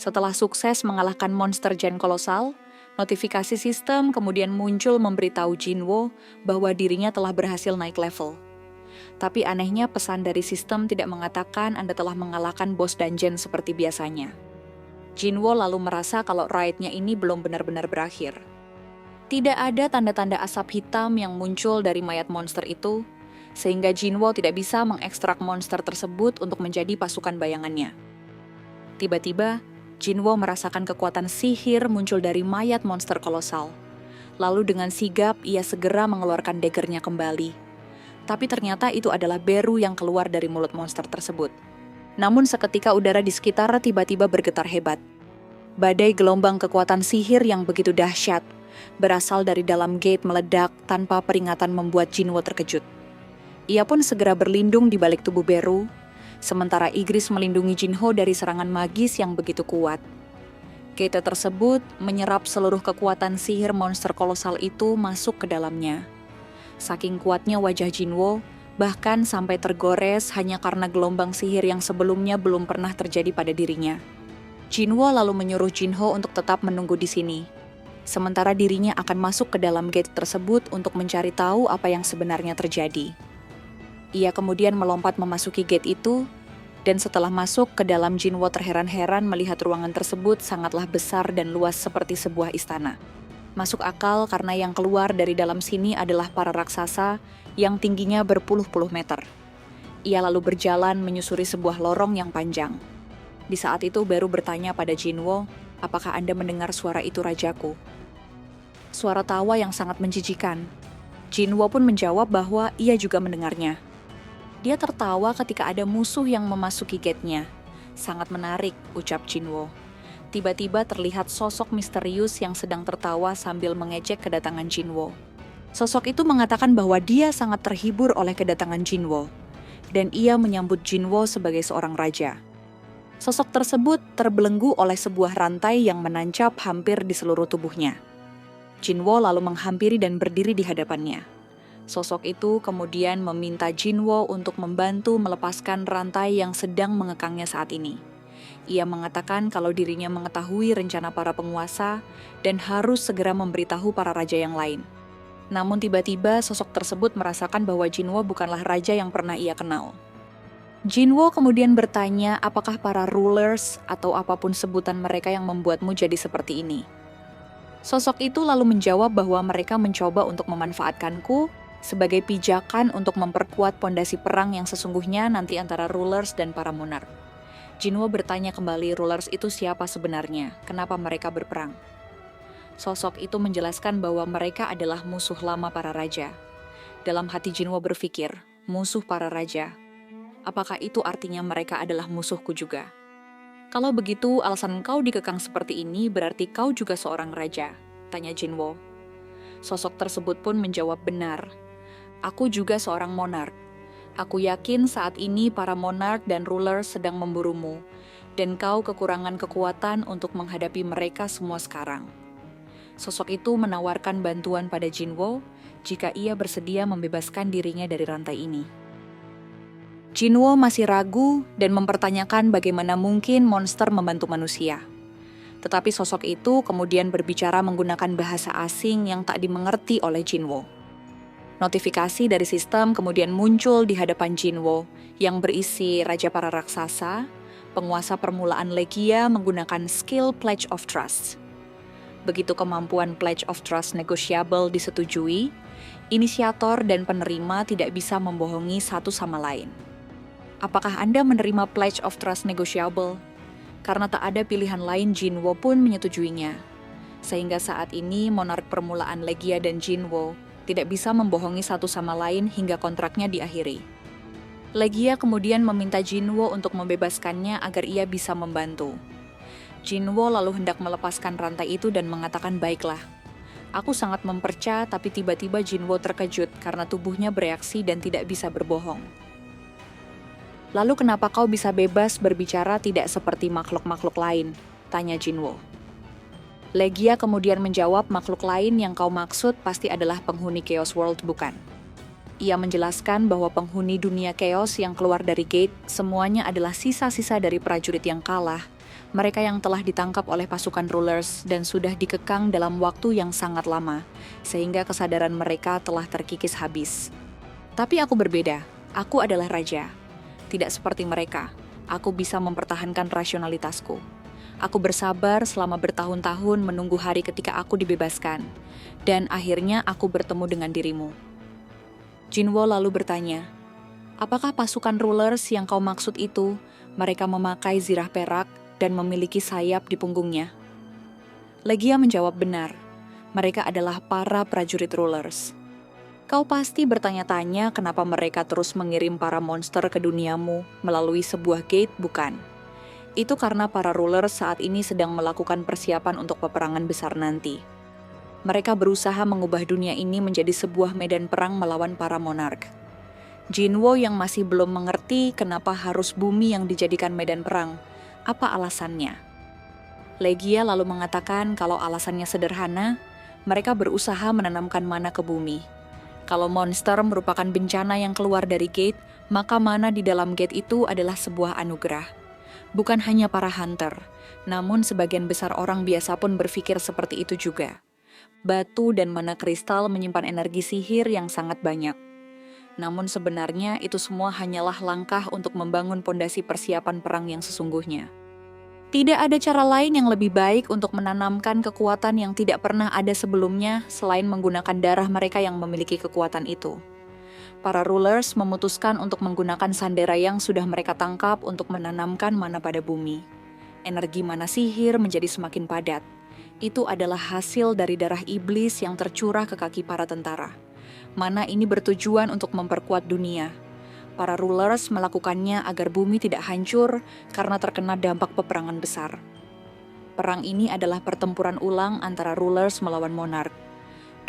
Setelah sukses mengalahkan monster Gen kolosal, notifikasi sistem kemudian muncul memberitahu Jinwo bahwa dirinya telah berhasil naik level. Tapi anehnya pesan dari sistem tidak mengatakan Anda telah mengalahkan bos dungeon seperti biasanya. Jinwo lalu merasa kalau raid-nya ini belum benar-benar berakhir. Tidak ada tanda-tanda asap hitam yang muncul dari mayat monster itu, sehingga Jinwo tidak bisa mengekstrak monster tersebut untuk menjadi pasukan bayangannya. Tiba-tiba, Jinwo merasakan kekuatan sihir muncul dari mayat monster kolosal. Lalu dengan sigap, ia segera mengeluarkan daggernya kembali. Tapi ternyata itu adalah beru yang keluar dari mulut monster tersebut. Namun seketika udara di sekitar tiba-tiba bergetar hebat. Badai gelombang kekuatan sihir yang begitu dahsyat berasal dari dalam gate meledak tanpa peringatan membuat Jinwo terkejut. Ia pun segera berlindung di balik tubuh beru, sementara Igris melindungi Jinho dari serangan magis yang begitu kuat. Gate tersebut menyerap seluruh kekuatan sihir monster kolosal itu masuk ke dalamnya. Saking kuatnya wajah Jinwo, bahkan sampai tergores hanya karena gelombang sihir yang sebelumnya belum pernah terjadi pada dirinya. Jinwo lalu menyuruh Jinho untuk tetap menunggu di sini. Sementara dirinya akan masuk ke dalam gate tersebut untuk mencari tahu apa yang sebenarnya terjadi. Ia kemudian melompat memasuki gate itu, dan setelah masuk ke dalam Jinwo terheran-heran melihat ruangan tersebut sangatlah besar dan luas seperti sebuah istana. Masuk akal karena yang keluar dari dalam sini adalah para raksasa yang tingginya berpuluh-puluh meter. Ia lalu berjalan menyusuri sebuah lorong yang panjang. Di saat itu Beru bertanya pada Jinwo, "Apakah Anda mendengar suara itu, Rajaku?" Suara tawa yang sangat menjijikan. Jinwo pun menjawab bahwa ia juga mendengarnya. Dia tertawa ketika ada musuh yang memasuki gate-nya. "Sangat menarik," ucap Jinwo. Tiba-tiba terlihat sosok misterius yang sedang tertawa sambil mengejek kedatangan Jinwo. Sosok itu mengatakan bahwa dia sangat terhibur oleh kedatangan Jinwo, dan ia menyambut Jinwo sebagai seorang raja. Sosok tersebut terbelenggu oleh sebuah rantai yang menancap hampir di seluruh tubuhnya. Jinwo lalu menghampiri dan berdiri di hadapannya. Sosok itu kemudian meminta Jinwo untuk membantu melepaskan rantai yang sedang mengekangnya saat ini. Ia mengatakan kalau dirinya mengetahui rencana para penguasa dan harus segera memberitahu para raja yang lain. Namun tiba-tiba sosok tersebut merasakan bahwa Jinwo bukanlah raja yang pernah ia kenal. Jinwo kemudian bertanya apakah para rulers atau apapun sebutan mereka yang membuatmu jadi seperti ini. Sosok itu lalu menjawab bahwa mereka mencoba untuk memanfaatkanku sebagai pijakan untuk memperkuat pondasi perang yang sesungguhnya nanti antara rulers dan para monark. Jinwo bertanya kembali rulers itu siapa sebenarnya, kenapa mereka berperang. Sosok itu menjelaskan bahwa mereka adalah musuh lama para raja. Dalam hati Jinwo berpikir, musuh para raja. Apakah itu artinya mereka adalah musuhku juga? Kalau begitu, alasan kau dikekang seperti ini berarti kau juga seorang raja, tanya Jinwo. Sosok tersebut pun menjawab benar. Aku juga seorang monark. Aku yakin saat ini para monark dan ruler sedang memburumu, dan kau kekurangan kekuatan untuk menghadapi mereka semua sekarang. Sosok itu menawarkan bantuan pada Jinwo jika ia bersedia membebaskan dirinya dari rantai ini. Jinwo masih ragu dan mempertanyakan bagaimana mungkin monster membantu manusia. Tetapi sosok itu kemudian berbicara menggunakan bahasa asing yang tak dimengerti oleh Jinwo. Notifikasi dari sistem kemudian muncul di hadapan Jinwo yang berisi Raja para Raksasa, penguasa permulaan Legia menggunakan skill Pledge of Trust. Begitu kemampuan Pledge of Trust negotiable disetujui, inisiator dan penerima tidak bisa membohongi satu sama lain. Apakah Anda menerima Pledge of Trust negotiable? Karena tak ada pilihan lain, Jinwo pun menyetujuinya. Sehingga saat ini monark permulaan Legia dan Jinwo tidak bisa membohongi satu sama lain hingga kontraknya diakhiri. Legia kemudian meminta Jinwo untuk membebaskannya agar ia bisa membantu. Jinwo lalu hendak melepaskan rantai itu dan mengatakan, "Baiklah, aku sangat mempercaya," tapi tiba-tiba Jinwo terkejut karena tubuhnya bereaksi dan tidak bisa berbohong. "Lalu kenapa kau bisa bebas berbicara tidak seperti makhluk-makhluk lain?" tanya Jinwo. Legia kemudian menjawab, "Makhluk lain yang kau maksud pasti adalah penghuni Chaos World, bukan?" Ia menjelaskan bahwa penghuni dunia Chaos yang keluar dari gate semuanya adalah sisa-sisa dari prajurit yang kalah Mereka yang telah ditangkap oleh pasukan rulers dan sudah dikekang dalam waktu yang sangat lama, sehingga kesadaran mereka telah terkikis habis. Tapi aku berbeda, aku adalah raja. Tidak seperti mereka, aku bisa mempertahankan rasionalitasku. Aku bersabar selama bertahun-tahun menunggu hari ketika aku dibebaskan, dan akhirnya aku bertemu dengan dirimu. Jinwo lalu bertanya, apakah pasukan rulers yang kau maksud itu, mereka memakai zirah perak dan memiliki sayap di punggungnya? Legia menjawab benar, mereka adalah para prajurit rulers. Kau pasti bertanya-tanya kenapa mereka terus mengirim para monster ke duniamu melalui sebuah gate, bukan? Itu karena para rulers saat ini sedang melakukan persiapan untuk peperangan besar nanti. Mereka berusaha mengubah dunia ini menjadi sebuah medan perang melawan para monark. Jinwo yang masih belum mengerti kenapa harus bumi yang dijadikan medan perang. Apa alasannya? Legia lalu mengatakan kalau alasannya sederhana, mereka berusaha menanamkan mana ke bumi. Kalau monster merupakan bencana yang keluar dari gate, maka mana di dalam gate itu adalah sebuah anugerah. Bukan hanya para hunter, namun sebagian besar orang biasa pun berpikir seperti itu juga. Batu dan mana kristal menyimpan energi sihir yang sangat banyak. Namun sebenarnya itu semua hanyalah langkah untuk membangun pondasi persiapan perang yang sesungguhnya. Tidak ada cara lain yang lebih baik untuk menanamkan kekuatan yang tidak pernah ada sebelumnya selain menggunakan darah mereka yang memiliki kekuatan itu. Para rulers memutuskan untuk menggunakan sandera yang sudah mereka tangkap untuk menanamkan mana pada bumi. Energi mana sihir menjadi semakin padat. Itu adalah hasil dari darah iblis yang tercurah ke kaki para tentara. Mana ini bertujuan untuk memperkuat dunia. Para rulers melakukannya agar bumi tidak hancur karena terkena dampak peperangan besar. Perang ini adalah pertempuran ulang antara rulers melawan monark.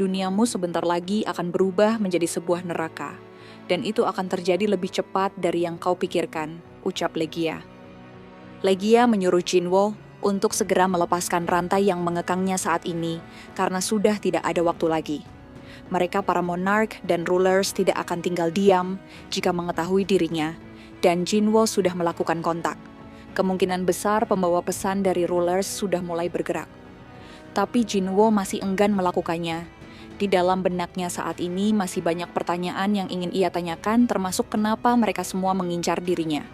Duniamu sebentar lagi akan berubah menjadi sebuah neraka. Dan itu akan terjadi lebih cepat dari yang kau pikirkan, ucap Legia. Legia menyuruh Jinwo untuk segera melepaskan rantai yang mengekangnya saat ini, karena sudah tidak ada waktu lagi. Mereka para monark dan rulers tidak akan tinggal diam jika mengetahui dirinya, dan Jinwo sudah melakukan kontak. Kemungkinan besar pembawa pesan dari rulers sudah mulai bergerak. Tapi Jinwo masih enggan melakukannya. Di dalam benaknya saat ini masih banyak pertanyaan yang ingin ia tanyakan, termasuk kenapa mereka semua mengincar dirinya.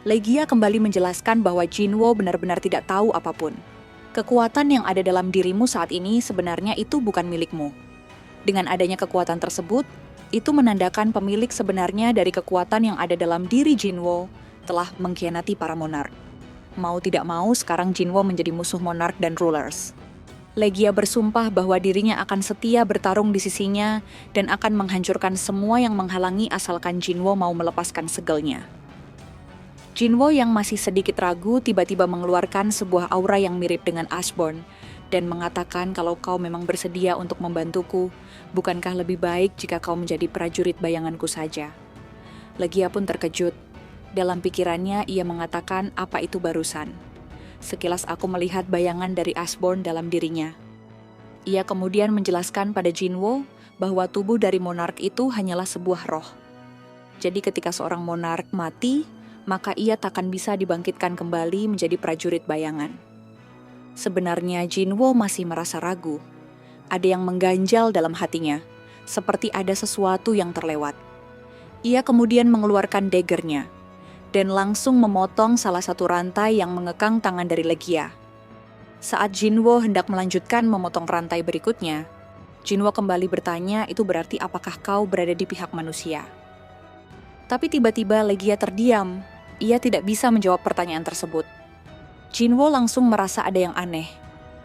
Legia kembali menjelaskan bahwa Jinwo benar-benar tidak tahu apapun. Kekuatan yang ada dalam dirimu saat ini sebenarnya itu bukan milikmu. Dengan adanya kekuatan tersebut, itu menandakan pemilik sebenarnya dari kekuatan yang ada dalam diri Jinwo telah mengkhianati para monark. Mau tidak mau, sekarang Jinwo menjadi musuh monark dan rulers. Legia bersumpah bahwa dirinya akan setia bertarung di sisinya dan akan menghancurkan semua yang menghalangi asalkan Jinwo mau melepaskan segelnya. Jinwo yang masih sedikit ragu tiba-tiba mengeluarkan sebuah aura yang mirip dengan Ashborn dan mengatakan kalau kau memang bersedia untuk membantuku, bukankah lebih baik jika kau menjadi prajurit bayanganku saja? Legia pun terkejut. Dalam pikirannya ia mengatakan apa itu barusan. Sekilas aku melihat bayangan dari Ashborn dalam dirinya. Ia kemudian menjelaskan pada Jinwo bahwa tubuh dari monark itu hanyalah sebuah roh. Jadi ketika seorang monark mati, maka ia takkan bisa dibangkitkan kembali menjadi prajurit bayangan. Sebenarnya Jinwo masih merasa ragu. Ada yang mengganjal dalam hatinya, seperti ada sesuatu yang terlewat. Ia kemudian mengeluarkan daggernya, dan langsung memotong salah satu rantai yang mengekang tangan dari Legia. Saat Jinwo hendak melanjutkan memotong rantai berikutnya, Jinwo kembali bertanya, itu berarti apakah kau berada di pihak manusia? Tapi tiba-tiba Legia terdiam. Ia tidak bisa menjawab pertanyaan tersebut. Jinwo langsung merasa ada yang aneh.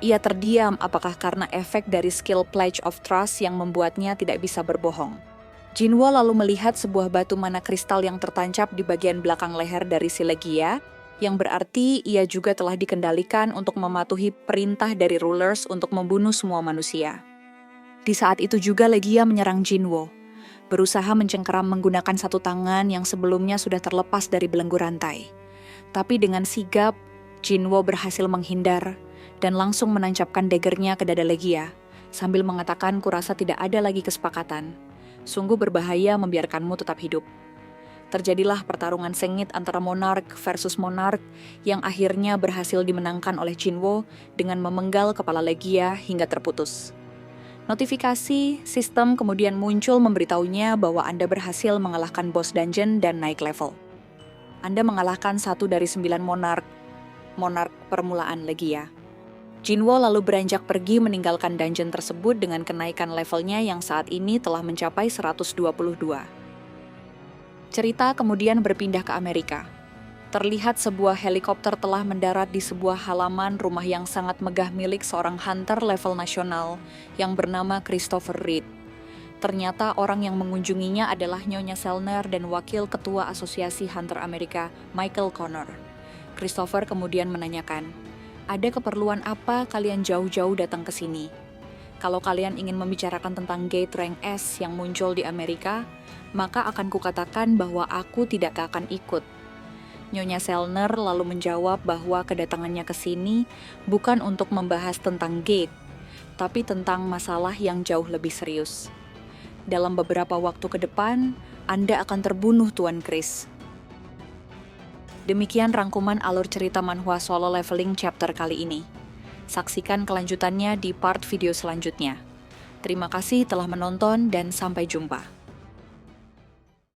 Ia terdiam apakah karena efek dari skill Pledge of Trust yang membuatnya tidak bisa berbohong. Jinwo lalu melihat sebuah batu mana kristal yang tertancap di bagian belakang leher dari si Legia, yang berarti ia juga telah dikendalikan untuk mematuhi perintah dari rulers untuk membunuh semua manusia. Di saat itu juga Legia menyerang Jinwo, berusaha mencengkeram menggunakan satu tangan yang sebelumnya sudah terlepas dari belenggu rantai. Tapi dengan sigap, Jinwo berhasil menghindar dan langsung menancapkan daggernya ke dada Legia, sambil mengatakan, kurasa tidak ada lagi kesepakatan. Sungguh berbahaya membiarkanmu tetap hidup. Terjadilah pertarungan sengit antara monark versus monark yang akhirnya berhasil dimenangkan oleh Jinwo dengan memenggal kepala Legia hingga terputus. Notifikasi sistem kemudian muncul memberitahunya bahwa Anda berhasil mengalahkan bos dungeon dan naik level. Anda mengalahkan 1 dari 9 monark permulaan Legia. Jinwo lalu beranjak pergi meninggalkan dungeon tersebut dengan kenaikan levelnya yang saat ini telah mencapai 122. Cerita kemudian berpindah ke Amerika. Terlihat sebuah helikopter telah mendarat di sebuah halaman rumah yang sangat megah milik seorang hunter level nasional yang bernama Christopher Reed. Ternyata orang yang mengunjunginya adalah Nyonya Selner dan Wakil Ketua Asosiasi Hunter Amerika, Michael Connor. Christopher kemudian menanyakan, "Ada keperluan apa kalian jauh-jauh datang ke sini? Kalau kalian ingin membicarakan tentang Gate Rank S yang muncul di Amerika, maka akan kukatakan bahwa aku tidak akan ikut." Nyonya Selner lalu menjawab bahwa kedatangannya ke sini bukan untuk membahas tentang Gate, tapi tentang masalah yang jauh lebih serius. Dalam beberapa waktu ke depan, Anda akan terbunuh, Tuan Chris. Demikian rangkuman alur cerita manhwa Solo Leveling chapter kali ini. Saksikan kelanjutannya di part video selanjutnya. Terima kasih telah menonton dan sampai jumpa.